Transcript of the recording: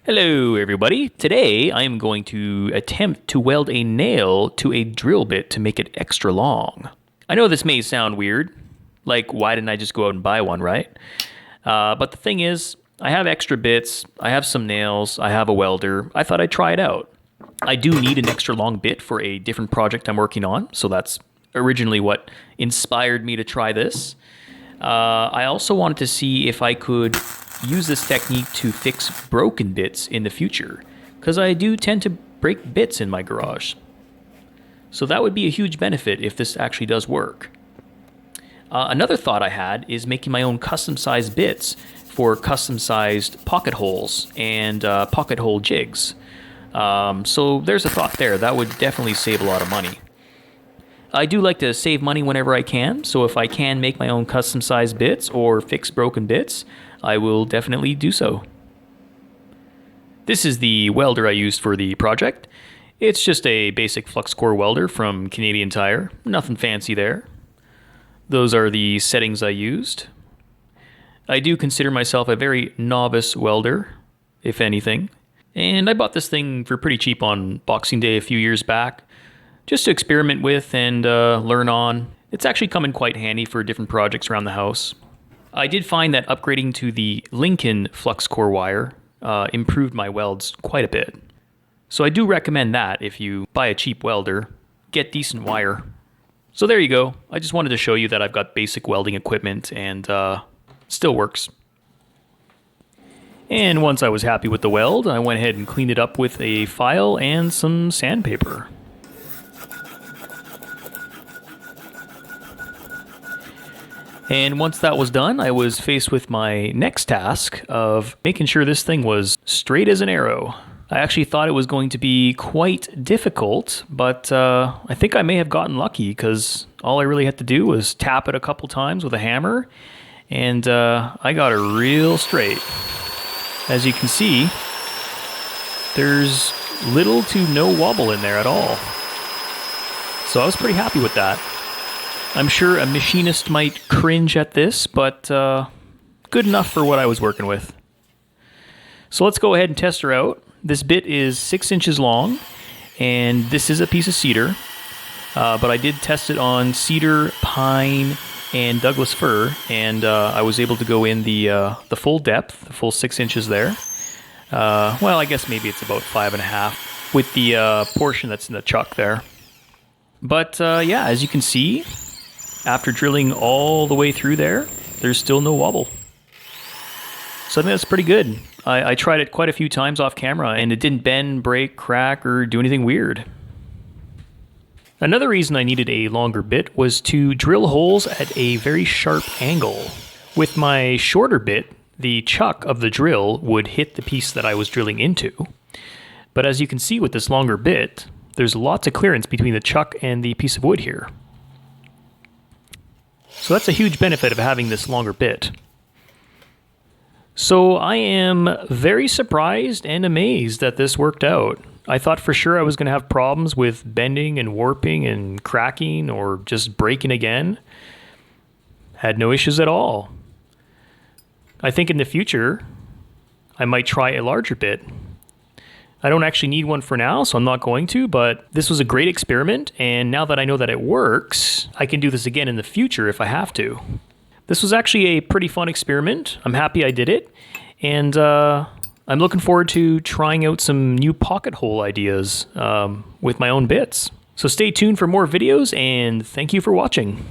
Hello everybody. Today I am going to attempt to weld a nail to a drill bit to make it extra long. I know this may sound weird, like why didn't I just go out and buy one, right? But the thing is, I have extra bits, I have some nails, I have a welder. I thought I'd try it out. I do need an extra long bit for a different project I'm working on, so that's originally what inspired me to try this. I also wanted to see if I could use this technique to fix broken bits in the future, because I do tend to break bits in my garage. So that would be a huge benefit if this actually does work. Another thought I had is making my own custom-sized bits for custom-sized pocket holes and pocket hole jigs. So there's a thought there. That would definitely save a lot of money. I do like to save money whenever I can, so if I can make my own custom-sized bits or fix broken bits, I will definitely do so. This is the welder I used for the project. It's just a basic flux core welder from Canadian Tire. Nothing fancy there. Those are the settings I used. I do consider myself a very novice welder, if anything. And I bought this thing for pretty cheap on Boxing Day a few years back, just to experiment with and learn on. It's actually come in quite handy for different projects around the house. I did find that upgrading to the Lincoln flux core wire improved my welds quite a bit. So I do recommend that if you buy a cheap welder, get decent wire. So there you go. I just wanted to show you that I've got basic welding equipment and still works. And once I was happy with the weld, I went ahead and cleaned it up with a file and some sandpaper. And once that was done, I was faced with my next task of making sure this thing was straight as an arrow. I actually thought it was going to be quite difficult, but I think I may have gotten lucky because all I really had to do was tap it a couple times with a hammer, and I got it real straight. As you can see, there's little to no wobble in there at all. So I was pretty happy with that. I'm sure a machinist might cringe at this, but good enough for what I was working with. So let's go ahead and test her out. This bit is 6 inches long, and this is a piece of cedar, but I did test it on cedar, pine, and Douglas fir, and I was able to go in the full depth, the full 6 inches there. Well, I guess maybe it's about 5.5 with the portion that's in the chuck there. But yeah, as you can see, after drilling all the way through there, there's still no wobble. So I think that's pretty good. I tried it quite a few times off camera, and it didn't bend, break, crack, or do anything weird. Another reason I needed a longer bit was to drill holes at a very sharp angle. With my shorter bit, the chuck of the drill would hit the piece that I was drilling into. But as you can see with this longer bit, there's lots of clearance between the chuck and the piece of wood here. So that's a huge benefit of having this longer bit. So I am very surprised and amazed that this worked out. I thought for sure I was going to have problems with bending and warping and cracking or just breaking again. Had no issues at all. I think in the future, I might try a larger bit. I don't actually need one for now, so I'm not going to, but this was a great experiment, and now that I know that it works, I can do this again in the future if I have to. This was actually a pretty fun experiment. I'm happy I did it, and I'm looking forward to trying out some new pocket hole ideas with my own bits. So stay tuned for more videos, and thank you for watching.